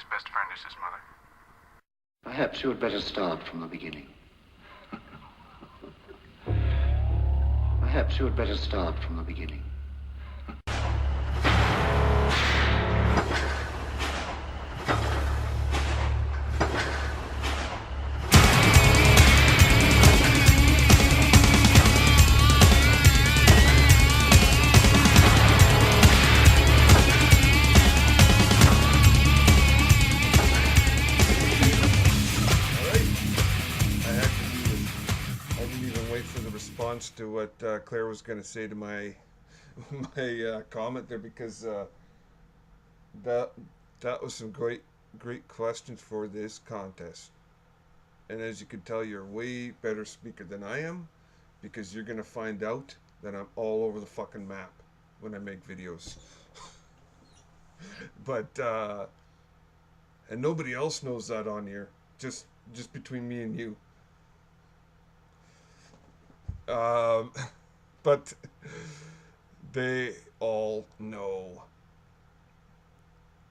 guy's best friend is his mother. Perhaps you had better start from the beginning. Perhaps you had better start from the beginning. To what Claire was going to say to my comment there, because that was some great questions for this contest. And as you can tell, you're a way better speaker than I am, because you're going to find out that I'm all over the fucking map when I make videos. But and nobody else knows that on here, just between me and you. But they all know.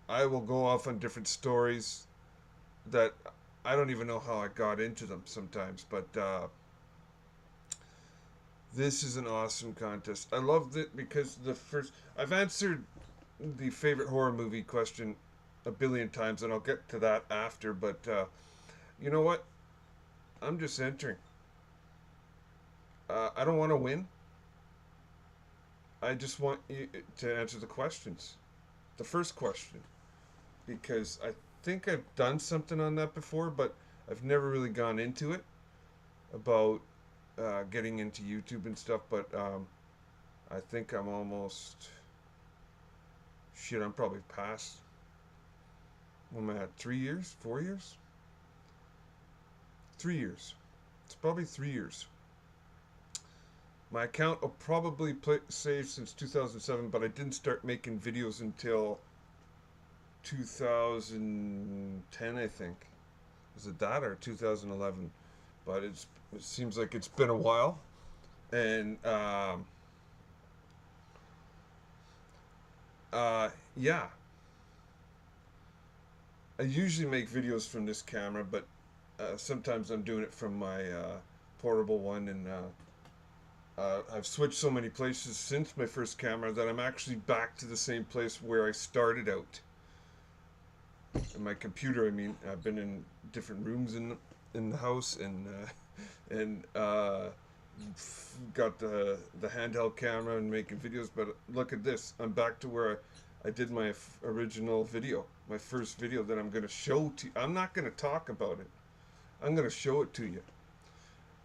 I will go off on different stories that I don't even know how I got into them sometimes, but this is an awesome contest. I loved it because I've answered the favorite horror movie question a billion times, and I'll get to that after, but you know what? I'm just entering. I don't want to win. I just want you to answer the questions. The first question. Because I think I've done something on that before, but I've never really gone into it about getting into YouTube and stuff, but I think I'm almost... Shit, I'm probably past... What am I at? 3 years? 4 years? 3 years. It's probably 3 years. My account will probably save since 2007, but I didn't start making videos until 2010, I think. Was it that or 2011? But it seems like it's been a while. And yeah. I usually make videos from this camera, but sometimes I'm doing it from my portable one, and I've switched so many places since my first camera that I'm actually back to the same place where I started out. In my computer, I mean, I've been in different rooms in the house, and got the handheld camera and making videos. But look at this, I'm back to where I did my original video, my first video that I'm going to show to you. I'm not going to talk about it. I'm going to show it to you,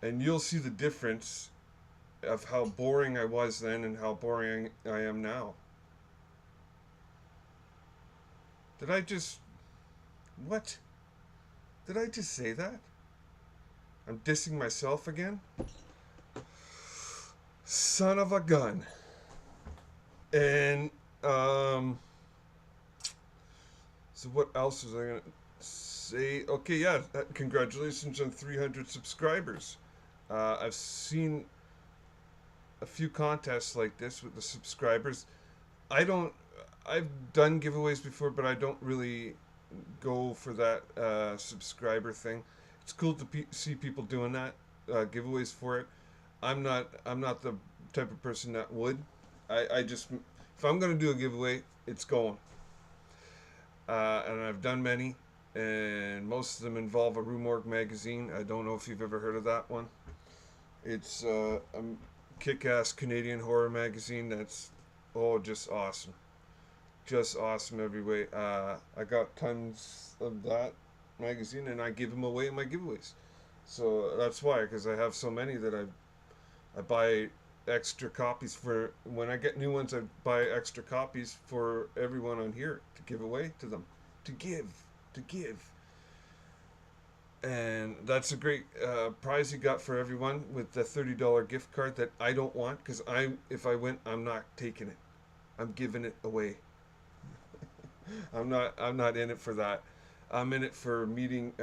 and you'll see the difference of how boring I was then and how boring I am now. Did I just... What? Did I just say that? I'm dissing myself again? Son of a gun. And, so what else was I going to say? Okay, yeah, congratulations on 300 subscribers. I've seen a few contests like this with the subscribers. I've done giveaways before, but I don't really go for that subscriber thing. It's cool to see people doing that, giveaways for it. I'm not the type of person that would. I just, if I'm going to do a giveaway, it's going. And I've done many, and most of them involve a Rue Morgue magazine. I don't know if you've ever heard of that one. It's a kick-ass Canadian horror magazine that's, just awesome. Just awesome every way. I got tons of that magazine, and I give them away in my giveaways. So that's why, because I have so many that I buy extra copies for. When I get new ones, I buy extra copies for everyone on here to give away to them, to give. And that's a great prize you got for everyone with the $30 gift card that I don't want, because if I win, I'm not taking it. I'm giving it away. I'm not in it for that. I'm in it for meeting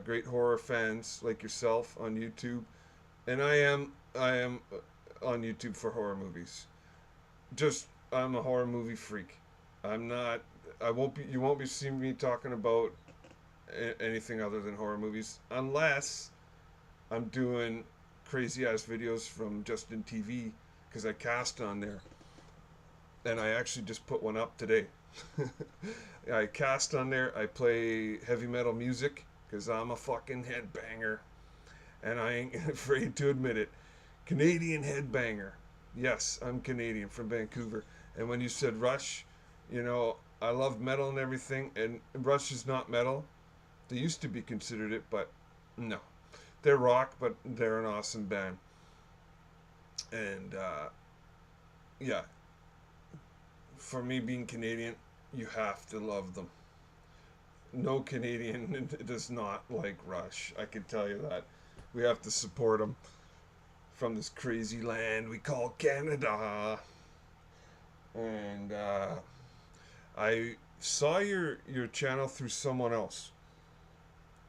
great horror fans like yourself on YouTube, and I am on YouTube for horror movies. I'm a horror movie freak. I'm not You won't be seeing me talking about anything other than horror movies unless I'm doing crazy ass videos from Justin TV because I cast on there, and I actually just put one up today. I cast on there. I play heavy metal music because I'm a fucking headbanger, and I ain't afraid to admit it. Canadian headbanger. Yes, I'm Canadian from Vancouver. And when you said Rush, you know, I love metal and everything, and Rush is not metal. They used to be considered it, but no. They're rock, but they're an awesome band. And, yeah, for me being Canadian, you have to love them. No Canadian does not like Rush. I can tell you that. We have to support them from this crazy land we call Canada. And I saw your channel through someone else.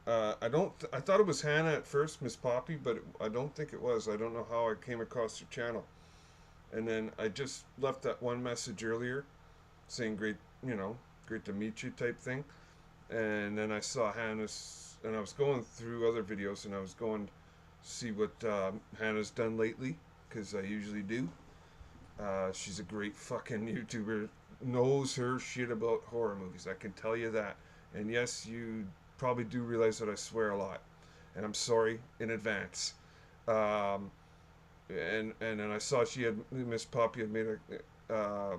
I thought it was Hannah at first, Miss Poppy, but I don't think it was. I don't know how I came across your channel. And then I just left that one message earlier saying great to meet you type thing. And then I saw Hannah's, and I was going through other videos, and I was going to see what Hannah's done lately, because I usually do. She's a great fucking YouTuber, knows her shit about horror movies, I can tell you that. And yes, you probably do realize that I swear a lot, and I'm sorry in advance. And then I saw Miss Poppy had made a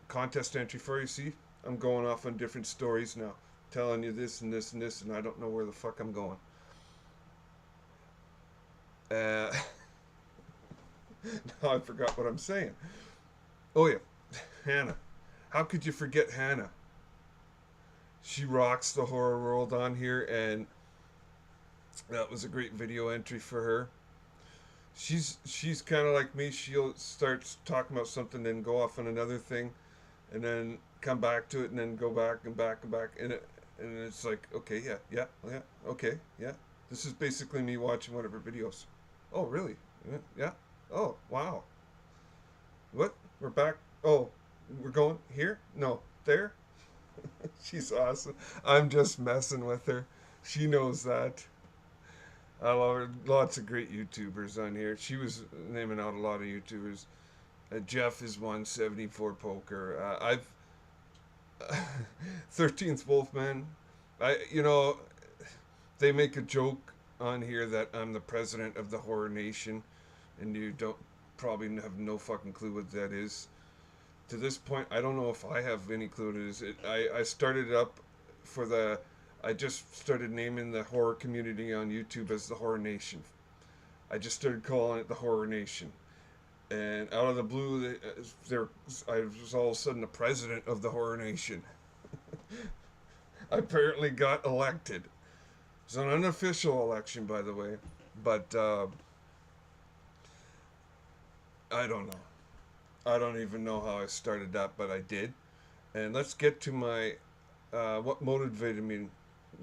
contest entry for you. See, I'm going off on different stories now, telling you this and this and this, and I don't know where the fuck I'm going. Now I forgot what I'm saying. Oh yeah, Hannah. How could you forget Hannah? She rocks the horror world on here, and that was a great video entry for her. She's kind of like me. She'll start talking about something, then go off on another thing, and then come back to it, and then go back and back and back, and it's like, okay, yeah, okay, yeah. This is basically me watching one of her videos. Oh, really? Yeah. Oh, wow. What? We're back? Oh, we're going here? No, there? She's awesome. I'm just messing with her. She knows that. I love her. Lots of great YouTubers on here. She was naming out a lot of YouTubers. Jeff is 174 Poker. I've 13th Wolfman. They make a joke on here that I'm the president of the Horror Nation, and you don't probably have no fucking clue what that is. To this point, I don't know if I have any clue what it is. I started it up I just started naming the horror community on YouTube as the Horror Nation. I just started calling it the Horror Nation. And out of the blue, I was all of a sudden the president of the Horror Nation. I apparently got elected. It's an unofficial election, by the way. But I don't know. I don't even know how I started that, but I did. And let's get to my what motivated me.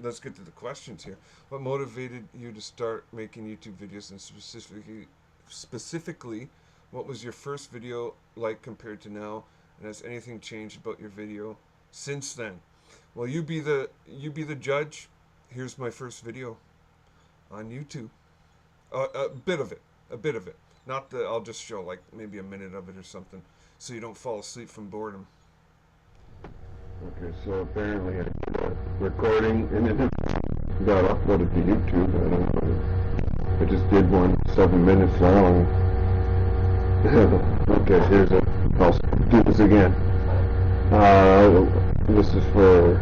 Let's get to the questions here. What motivated you to start making YouTube videos, and specifically, what was your first video like compared to now, and has anything changed about your video since then? Well, you be the judge. Here's my first video on YouTube. A bit of it. Not the. I'll just show like maybe a minute of it or something, so you don't fall asleep from boredom. Okay, so apparently I did a recording and it got uploaded to YouTube. I don't know. I just did one 7 minutes long. Okay, here's it. I'll do this again. This is for,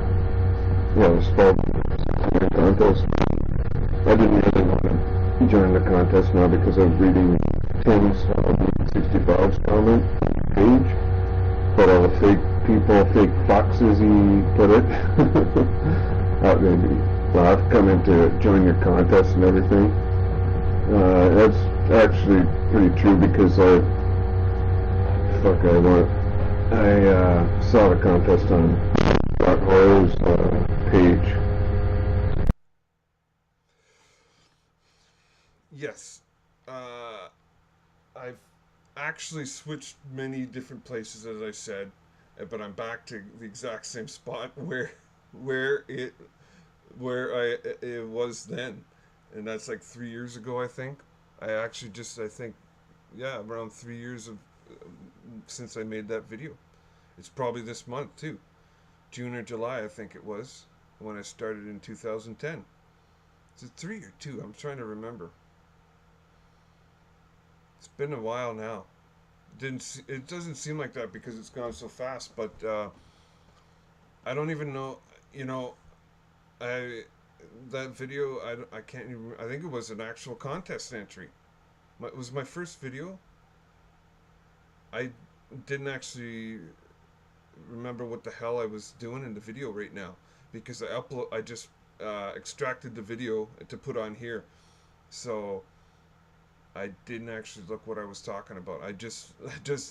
it's called contest. I didn't really want to join the contest now because I'm reading Tim's 65's comment page. But all the fake people, fake foxes, he put it. That made me laugh. Coming to join your contest and everything. That's actually pretty true because I saw the contest on Horror's page. Yes. I've actually switched many different places, as I said, but I'm back to the exact same spot where it it was then, and that's like 3 years ago, I think. I think, yeah, around 3 years of since I made that video. It's probably this month too, June or July, I think it was, when I started in 2010. Is it 3 or 2? I'm trying to remember. It's been a while now. It doesn't seem like that because it's gone so fast, but I don't even know. You know, I that video, I can't even. I think it was an actual contest entry. It was my first video. I didn't actually remember what the hell I was doing in the video right now because I just extracted the video to put on here, so I didn't actually look what I was talking about. I just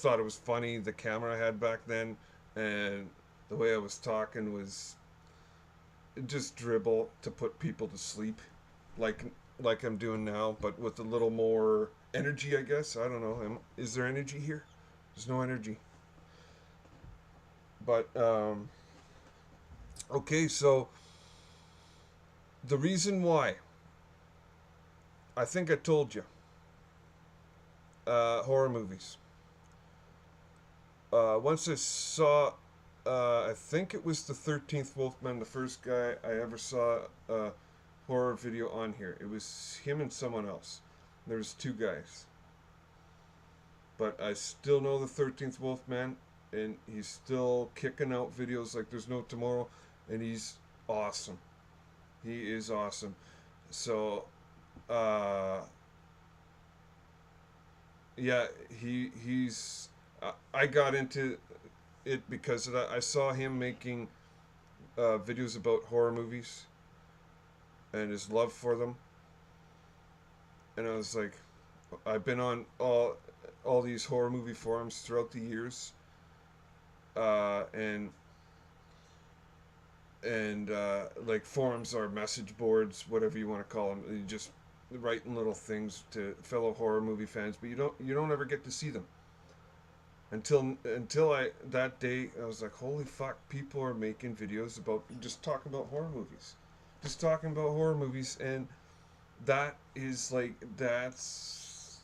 thought it was funny, the camera I had back then, and the way I was talking was just dribble to put people to sleep, like I'm doing now, but with a little more energy, I guess. I don't know. Is there energy here? There's no energy. But okay, so the reason why, I think I told you, horror movies. Once I saw, I think it was the 13th Wolfman, the first guy I ever saw a horror video on here. It was him and someone else. There was two guys. But I still know the 13th Wolfman, and he's still kicking out videos like there's no tomorrow, and he's awesome. He is awesome. So, yeah, he's. I got into it because of that. I saw him making videos about horror movies and his love for them, and I was like, I've been on all these horror movie forums throughout the years, and like forums are message boards, whatever you want to call them. You just writing little things to fellow horror movie fans, but you don't ever get to see them until I that day I was like, holy fuck, people are making videos about just talking about horror movies, and that is like that's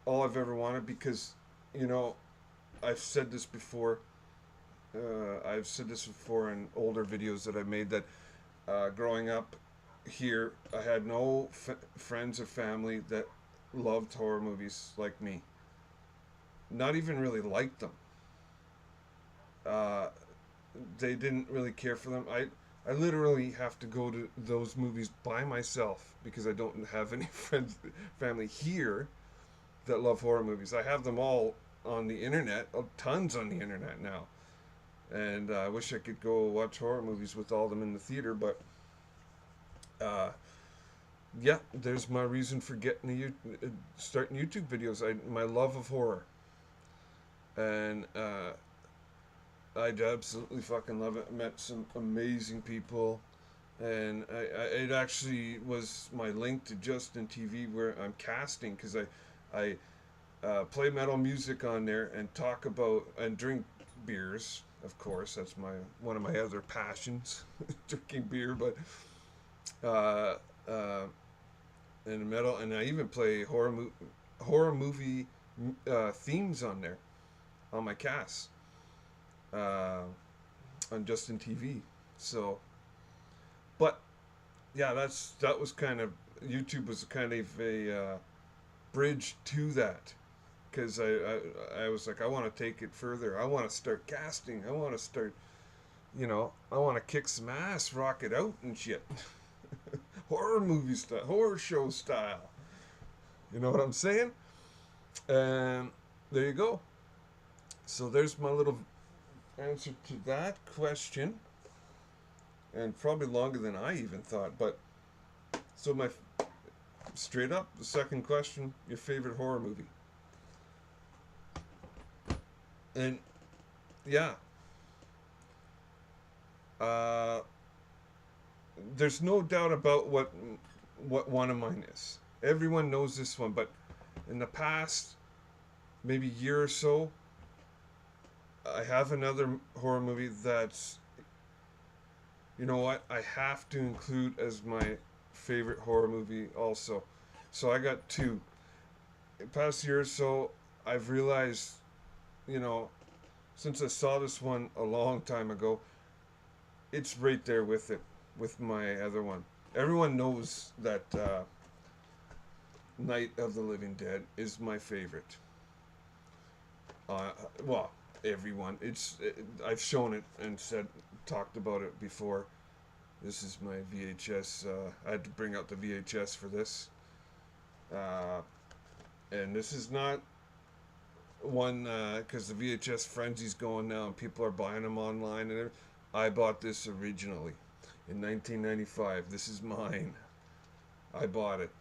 all I've ever wanted because, you know, I've said this before. I've said this before in older videos that I made that growing up here, I had no friends or family that loved horror movies like me. Not even really liked them. They didn't really care for them. I literally have to go to those movies by myself because I don't have any friends, family here that love horror movies. I have them all on the internet, tons on the internet now. And I wish I could go watch horror movies with all of them in the theater, but yeah, there's my reason for starting YouTube videos. My love of horror, and I absolutely fucking love it. I met some amazing people, and it actually was my link to Justin TV where I'm casting because I play metal music on there and talk about and drink beers. Of course, that's one of my other passions, drinking beer. But and metal, and I even play horror movie themes on there, on my casts, on Justin TV. So, but yeah, that was kind of YouTube was kind of a bridge to that. Because I was like, I want to take it further. I want to start casting. I want to start, I want to kick some ass, rock it out and shit. Horror movie style, horror show style. You know what I'm saying? And there you go. So there's my little answer to that question. And probably longer than I even thought. But, so straight up, the second question, your favorite horror movie. And yeah, there's no doubt about what one of mine is. Everyone knows this one, but in the past maybe year or so, I have another horror movie that's, you know what, I have to include as my favorite horror movie also. So I got two. In the past year or so, I've realized, you know, since I saw this one a long time ago, it's right there with it, with my other one. Everyone knows that Night of the Living Dead is my favorite. Well, everyone. I've shown it and talked about it before. This is my VHS. I had to bring out the VHS for this. And this is not one, because the VHS frenzy's going now and people are buying them online and everything. I bought this originally in 1995. This is mine. I bought it.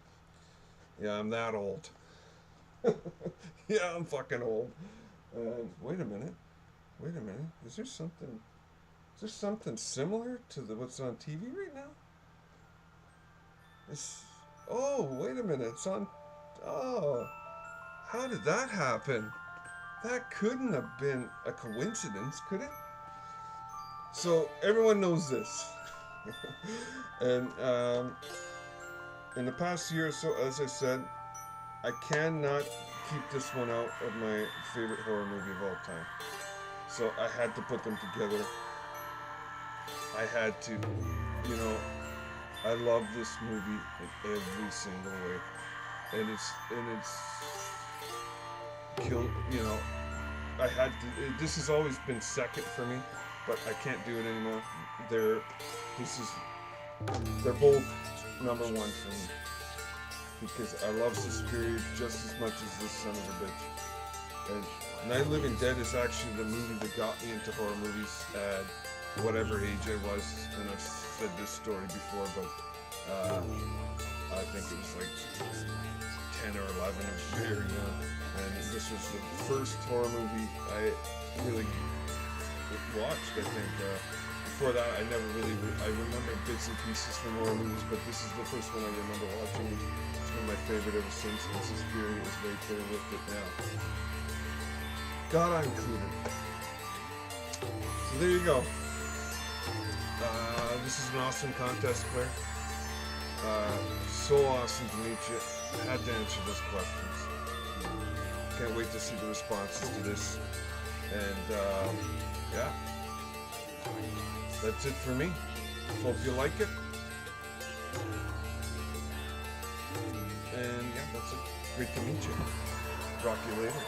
Yeah, I'm that old. Yeah, I'm fucking old. Wait a minute. Wait a minute. Is there something similar to what's on TV right now? Oh, wait a minute. It's on. Oh, how did that happen? That couldn't have been a coincidence, could it? So everyone knows this. And in the past year or so, as I said, I cannot keep this one out of my favorite horror movie of all time. So I had to put them together. I had to, you know, I love this movie in every single way. And it's killed, you know, I had to, this has always been second for me, but I can't do it anymore. They're both number one for me. Because I love Suspiria just as much as this son of a bitch. And Night of the Living Dead is actually the movie that got me into horror movies at whatever age I was. And I've said this story before, but I think it was like 10 or 11. I was very young. And this was the first horror movie I really watched, I think. Before that, I never really, I remember bits and pieces from horror movies, but this is the first one I remember watching. It's been my favorite ever since, and Suspiria is right there with it now. Gotta include it. So there you go. This is an awesome contest, Claire. So awesome to meet you. I had to answer those questions. Can't wait to see the responses to this. And yeah. That's it for me. Hope you like it. And yeah, that's it. Great to meet you. Rock you later.